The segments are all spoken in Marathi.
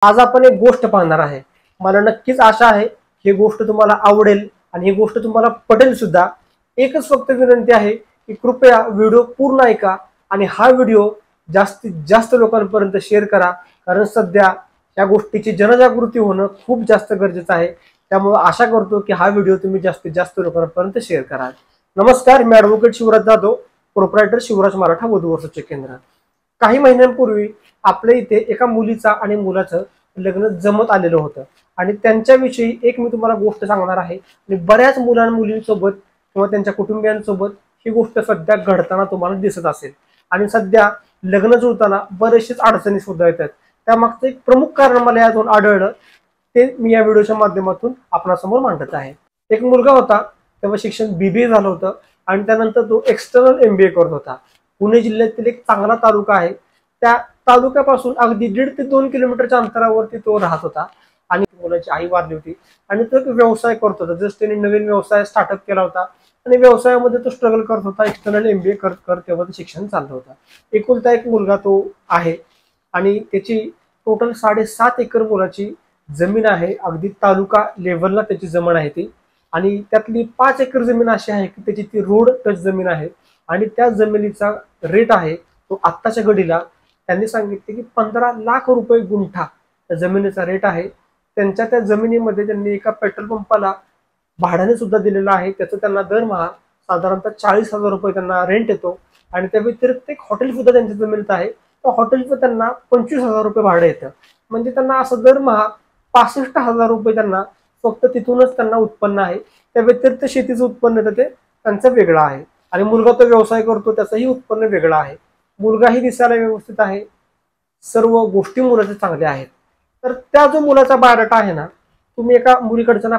आज आपण एक गोष्ट पाहणार आहे। मला नक्कीच आशा आहे ही गोष्ट तुम्हाला आवडेल आणि ही गोष्ट तुम्हाला पटेल सुद्धा। एकच फक्त विनंती आहे की कृपया व्हिडिओ पूर्ण ऐका आणि हा व्हिडिओ जास्तीत जास्त लोकांपर्यंत शेअर करा, कारण सध्या या गोष्टीची जनजागृती होणं खूप जास्त गरजेचं आहे। त्यामुळे आशा करतो की हा व्हिडिओ तुम्ही जास्तीत जास्त लोकांपर्यंत शेअर करा। नमस्कार, मी ॲडव्होकेट शिवराज जाधव, प्रोप्रायटर शिवराज मराठा वधू व सूचक केंद्र। काही महिन्यांपूर्वी आपल्या इथे एका मुलीचा आणि मुलाचं लग्न जमत आलेलं होतं आणि त्यांच्याविषयी एक मी तुम्हाला गोष्ट सांगणार आहे। आणि बऱ्याच मुलींसोबत किंवा त्यांच्या कुटुंबियांसोबत ही गोष्ट सध्या घडताना तुम्हाला दिसत असेल आणि सध्या लग्न जुळताना बरेचसेच अडचणी सुद्धा येतात। त्यामागचं एक प्रमुख कारण मला यातून आढळलं, ते मी या व्हिडिओच्या माध्यमातून आपणासमोर मांडत आहे। एक मुलगा होता, तेव्हा शिक्षण BBA झालं होतं आणि त्यानंतर तो एक्सटर्नल MBA करत होता। पुणे जिल्ह्यातील एक चांगला तालुका आहे, त्या तालुक्यापासून अगदी 1.5 ते 2 किलोमीटरच्या अंतरावरती तो राहत होता आणि मुलाची आई वारली होती आणि तो एक व्यवसाय करत होता। जस्ट त्याने नवीन व्यवसाय स्टार्टअप केला होता आणि व्यवसायामध्ये तो स्ट्रगल करत होता। एक्सटर्नल MBA करत तेव्हा शिक्षण चाललं होतं। एकुलता एक मुलगा तो आहे आणि त्याची टोटल 7.5 एकर मुलाची जमीन आहे। अगदी तालुका लेव्हलला त्याची जमीन आहे ती, आणि त्यातली 5 एकर जमीन अशी आहे की त्याची ती रोड टच जमीन आहे आणि त्या जमिनीचा रेट आहे तो आत्ताच्या घडीला त्यांनी सांगितले की 15 लाख रुपये गुंठा त्या जमिनीचा रेट आहे। त्यांच्या त्या जमिनीमध्ये त्यांनी एका पेट्रोल पंपाला भाड्याने सुद्धा दिलेला आहे। त्याचं त्यांना दरमहा साधारणतः 40,000 रुपये त्यांना रेंट येतो आणि त्या व्यतिरिक्त एक हॉटेल सुद्धा त्यांच्या जमिनीत आहे। त्या हॉटेलचं त्यांना 25,000 रुपये भाडं येतं। म्हणजे त्यांना असं दरमहा 65,000 रुपये त्यांना फक्त तिथूनच त्यांना उत्पन्न आहे। त्या व्यतिरिक्त शेतीचं उत्पन्न येतं ते त्यांचं वेगळं आहे आणि मुलगा तो व्यवसाय करतो त्याचंही उत्पन्न वेगळं आहे। मुलगाही दिसायला व्यवस्थित आहे, सर्व गोष्टी मुलाच्या चांगल्या आहेत। तर त्या जो मुलाचा बायोडाटा आहे ना, तुम्ही एका मुलीकडच्यांना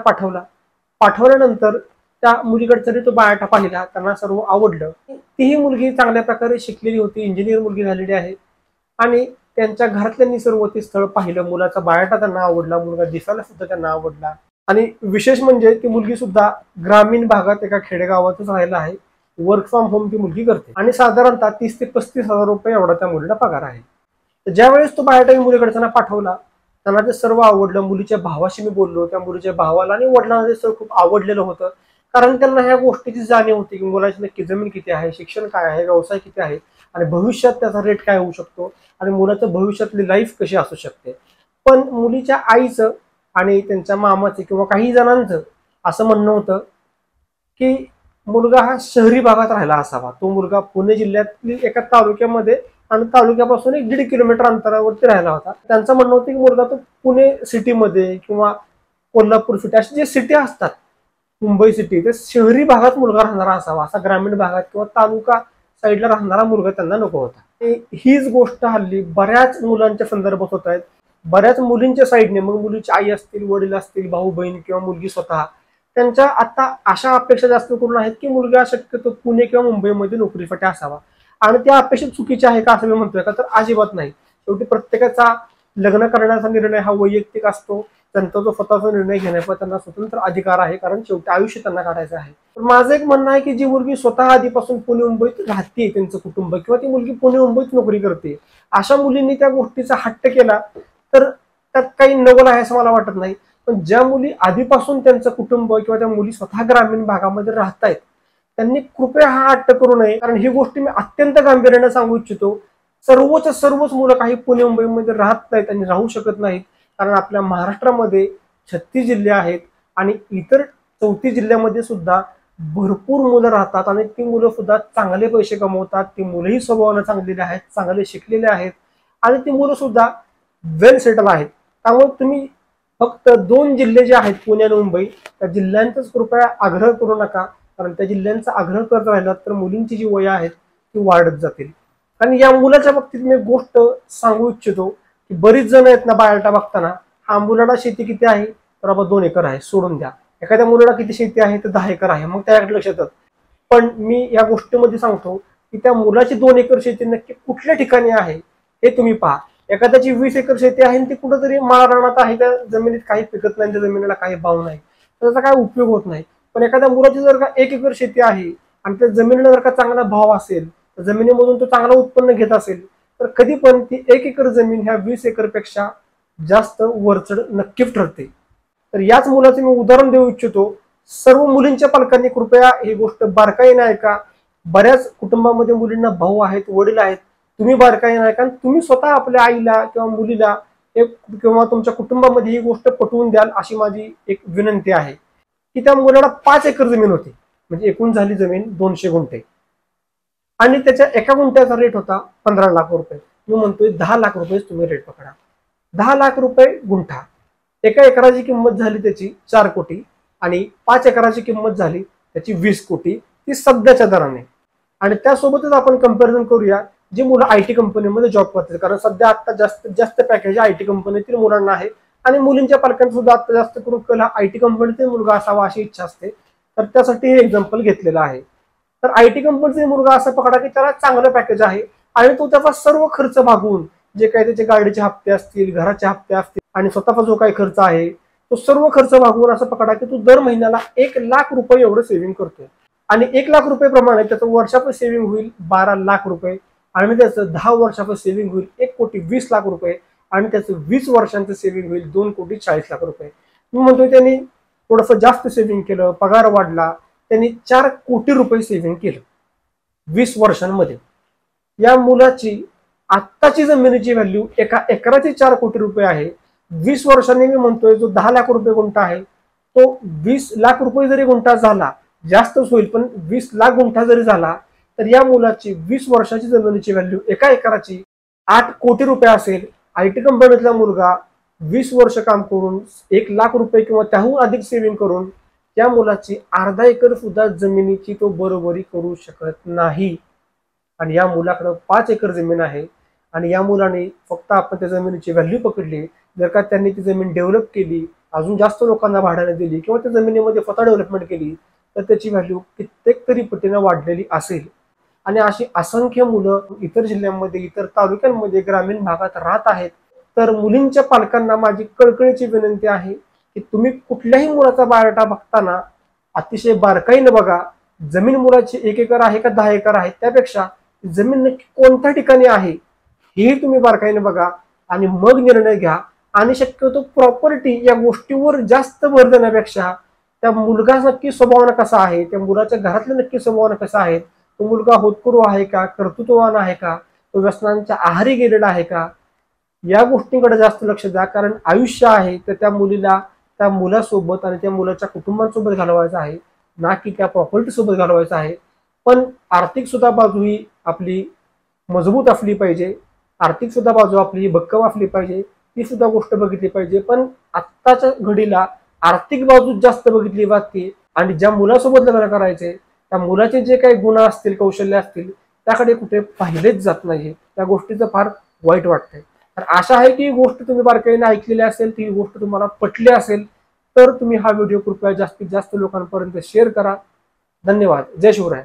पाठवल्यानंतर त्या मुलीकडचा तो बायोडाटा पाहिला, त्यांना सर्व आवडलं। तीही मुलगी चांगल्या प्रकारे शिकलेली होती, इंजिनियर मुलगी झालेली आहे आणि त्यांच्या घरातल्यांनी सर्व ते स्थळ पाहिलं, मुलाचा बायोडाटा त्यांना आवडला, मुलगा दिसायला सुद्धा त्यांना आवडला आणि विशेष म्हणजे ती मुलगी सुद्धा ग्रामीण भागात एका खेडेगावातच राहिला आहे। वर्क फ्रॉम होम ती मुलगी करते आणि साधारणतः 30 ते 35,000 रुपये एवढा त्या मुलीला पगार आहे। तर ज्यावेळेस तो बायोडाटा मुलीकडच्यांना पाठवला, त्यांना ते सर्व आवडलं। मुलीच्या भावाशी मी बोललो, त्या मुलीच्या भावाला आणि वडिलांना ते सर्व खूप आवडलेलं होतं, कारण त्यांना ह्या गोष्टीची जाणीव होती की मुलाची नक्की जमीन किती आहे, शिक्षण काय आहे, व्यवसाय किती आहे आणि भविष्यात त्याचा रेट काय होऊ शकतो आणि मुलाचं भविष्यातली लाईफ कशी असू शकते। पण मुलीच्या आईचं आणि त्यांच्या मामाचं किंवा काही जणांचं असं म्हणणं होतं की मुलगा हा शहरी भागात राहिला असावा। तो मुलगा पुणे जिल्ह्यातील एका तालुक्यामध्ये आणि तालुक्यापासून 1.5 किलोमीटर अंतरावरती राहिला होता। त्यांचं म्हणणं होतं की मुलगा तो पुणे सिटीमध्ये किंवा कोल्हापूर सिटी अशी जे सिटी असतात, मुंबई सिटी, ते शहरी भागात मुलगा राहणारा असावा, असा ग्रामीण भागात किंवा तालुका साईडला राहणारा मुलगा त्यांना नको होता। हीच गोष्ट हल्ली बऱ्याच मुलांच्या संदर्भात होत आहेत, बऱ्याच मुलींच्या साईडने, मग मुलीची आई असतील, वडील असतील, भाऊ बहीण किंवा मुलगी स्वतः, त्यांच्या आता अशा अपेक्षा जास्त करून आहेत की मुलगा शक्यतो पुणे किंवा मुंबईमध्ये नोकरीसाठी असावा। आणि त्या अपेक्षा चुकीच्या आहे का असं मी म्हणतोय का, तर अजिबात नाही। शेवटी प्रत्येकाचा लग्न करण्याचा निर्णय हा वैयक्तिक असतो, त्यांचा जो स्वतःचा निर्णय घेण्याचा त्यांना स्वतंत्र अधिकार आहे, कारण शेवटी आयुष्य त्यांना काढायचं आहे। तर माझं एक म्हणणं आहे की जी मुलगी स्वतः आधीपासून पुणे मुंबईत राहते, त्यांचं कुटुंब, किंवा ती मुलगी पुणे मुंबईत नोकरी करते, अशा मुलींनी त्या गोष्टीचा हट्ट केला तर त्यात काही नवल आहे असं मला वाटत नाही। पण ज्या मुली आधीपासून त्यांचं कुटुंब किंवा त्या मुली स्वतः ग्रामीण भागामध्ये राहतायत, त्यांनी कृपया हा हट्ट करू नये, कारण ही गोष्ट मी अत्यंत गांभीर्याने सांगू इच्छितो। सर्वच मुलं काही पुणे मुंबईमध्ये राहत नाहीत आणि राहू शकत नाहीत, कारण आपल्या महाराष्ट्रामध्ये 36 जिल्हे आहेत आणि इतर 34 जिल्ह्यामध्ये सुद्धा भरपूर मुलं राहतात आणि ती मुलं सुद्धा चांगले पैसे कमवतात। ती मुलंही स्वभावाने चांगलेली आहेत, चांगले शिकलेले आहेत आणि ती मुलं सुद्धा वेल सेटल आहेत। त्यामुळे तुम्ही फक्त 2 जिल्हे जे आहेत, पुणे आणि मुंबई, त्या जिल्ह्यांचाच कृपया आग्रह करू नका, कारण त्या जिल्ह्यांचा आग्रह करत राहिला तर मुलींची जी वय आहेत ती वाढत जातील। आणि या मुलाच्या बाबतीत मी एक गोष्ट सांगू इच्छितो की बरीच जण आहेत ना, बायोडाटा बघताना, हा मुलाला शेती किती आहे, तर बाबा 2 एकर आहे, सोडून द्या। एखाद्या मुलाला किती शेती आहे, तर 10 एकर आहे, मग त्याकडे लक्ष येतात। पण मी या गोष्टीमध्ये सांगतो की त्या मुलाची 2 एकर शेती नक्की कुठल्या ठिकाणी आहे हे तुम्ही पहा। एखाद्याची 20 एकर शेती आहे आणि ती कुठंतरी माळरानात आहे, त्या जमिनीत काही पिकत नाही, त्या जमिनीला काही भाव नाही, त्याचा काय उपयोग होत नाही। पण एखाद्या मुलाची जर का 1 एकर शेती आहे आणि त्या जमिनीला जर का चांगला भाव असेल, तर जमिनीमधून तो चांगलं उत्पन्न घेत असेल, तर कधी पण ती 1 एकर जमीन ह्या 20 एकर पेक्षा जास्त वरचढ नक्कीच ठरते. तर याच मुलाचं मी उदाहरण देऊ इच्छितो. सर्व मुलींच्या पालकांनी कृपया ही गोष्ट बारकाईने ऐका. बऱ्याच कुटुंबामध्ये मुलींना भाऊ आहेत, वडील आहेत. तुम्ही बारकाईने ऐका, तुम्ही स्वतः आपल्या आईला किंवा मुलीला किंवा तुमच्या कुटुंबामध्ये ही गोष्ट पटवून द्याल अशी माझी एक विनंती आहे. की त्या मुलाला 5 एकर जमीन होती, म्हणजे एकूण झाली जमीन 200 गुंठे, आणि त्याच्या एका गुंठ्याचा रेट होता 15 लाख रुपये. मी म्हणतोय 10 लाख रुपये तुम्ही रेट पकडा. 10 लाख रुपये गुंठा. एका एकराची किंमत झाली त्याची 4 कोटी आणि 5 एकराची किंमत झाली त्याची 20 कोटी, ती सध्याच्या दराने. आणि त्यासोबतच आपण कंपॅरिझन करूया जी मुलं आयटी कंपनीमध्ये जॉब करतात, कारण सध्या आता जास्तीत जास्त पॅकेज आयटी कंपनीतील मुलांना आहे आणि मुलींच्या पालकांना सुद्धा आता जास्त करून कला आयटी कंपनीतील मुलगा असावा अशी इच्छा असते. तर त्यासाठी हे एक्झाम्पल घेतलेलं आहे. तर आयटी कंपनीचा मुलगा असा पकडा की त्याला चांगलं पॅकेज आहे आणि तो त्याचा सर्व खर्च भागवून, जे काही त्याचे गाडीचे हप्ते असतील, घराचे हप्ते असतील आणि स्वतःचा जो काही खर्च आहे तो सर्व खर्च भागवून असं पकडा की तो दर महिन्याला 1 लाख रुपये एवढं सेव्हिंग करतोय. आणि 1 लाख रुपये प्रमाणे त्याचं वर्षाचं सेव्हिंग होईल 12 लाख रुपये आणि त्याचं 10 वर्षाचं सेव्हिंग होईल 1 कोटी 20 लाख रुपये आणि त्याचं 20 वर्षांचं सेव्हिंग होईल 2 कोटी 40 लाख रुपये. मी म्हणतोय त्यांनी थोडंसं जास्त सेव्हिंग केलं, पगार वाढला, त्यांनी 4 कोटी रुपये सेव्हिंग केलं 20 वर्षांमध्ये. या मुलाची आत्ताची जमिनीची व्हॅल्यू एका एकराची 4 कोटी रुपये आहे. 20 वर्षांनी मी म्हणतोय जो 10 लाख रुपये गुंठा आहे तो 20 लाख रुपये जरी गुंठा झाला, जास्तच होईल, पण 20 लाख गुंठा जरी झाला तर या मुलाची 20 वर्षाची जमिनीची व्हॅल्यू एका एकराची 8 कोटी रुपये असेल. आयटी कंपनीतला मुलगा 20 वर्ष काम करून 1 लाख रुपये किंवा त्याहून अधिक सेव्हिंग करून त्या मुलाची अर्धा एकर सुद्धा जमिनीची तो बरोबरी करू शकत नाही. आणि या मुलाकडे 5 एकर जमीन आहे आणि या मुलाने फक्त आपण त्या जमिनीची व्हॅल्यू पकडली, जर का त्यांनी ती जमीन डेव्हलप केली, अजून जास्त लोकांना भाड्याने दिली किंवा त्या जमिनीमध्ये स्वतः डेव्हलपमेंट केली तर त्याची व्हॅल्यू कित्येक तरी पटीने वाढलेली असेल. आणि अशी असंख्य मुलं इतर जिल्ह्यांमध्ये, इतर तालुक्यांमध्ये, ग्रामीण भागात राहत आहेत. तर मुलींच्या पालकांना माझी कळकळीची विनंती आहे की तुम्ही कुठल्याही मुलाचा बायोडाटा बघताना अतिशय बारकाईने बघा. जमीन मुलाची 1 एकर आहे का 10 एकर आहे त्यापेक्षा जमीन नक्की कोणत्या ठिकाणी आहे हेही तुम्ही बारकाईने बघा आणि मग निर्णय घ्या. आणि शक्यतो प्रॉपर्टी या गोष्टीवर जास्त भर देण्यापेक्षा त्या मुलगा नक्की स्वभावानं कसा आहे, त्या मुलाच्या घरातलं नक्की स्वभावानं कसा आहे, तो मुलगा होतकरू आहे का, कर्तृत्ववान आहे का, तो व्यसनांच्या आहारी गेलेला आहे का, या गोष्टींकडे जास्त लक्ष द्या. कारण आयुष्य आहे तर त्या मुलीला त्या मुलासोबत आणि त्या मुलाच्या कुटुंबांसोबत घालवायचं आहे, ना की त्या प्रॉपर्टी सोबत घालवायचं आहे. पण आर्थिक सुद्धा बाजू ही आपली मजबूत असली पाहिजे, आर्थिक सुद्धा बाजू आपली भक्कम असली पाहिजे, ती सुद्धा गोष्ट बघितली पाहिजे. पण आत्ताच्या घडीला आर्थिक बाजू जास्त बघितली जाते आणि ज्या मुलासोबत लग्न करायचे त्या मुलाचे जे काही गुण असतील, कौशल्य असतील त्याकडे कुठे पाहिलेच जात नाहीये. त्या गोष्टीचं फार वाईट वाटतंय. तर आशा आहे की ही गोष्ट तुम्ही बारकाईने ऐकलेली असेल, ती गोष्ट तुम्हाला पटली असेल, तर तुम्ही हा व्हिडिओ कृपया जास्तीत जास्त लोकांपर्यंत शेअर करा. धन्यवाद. जय शिवराय.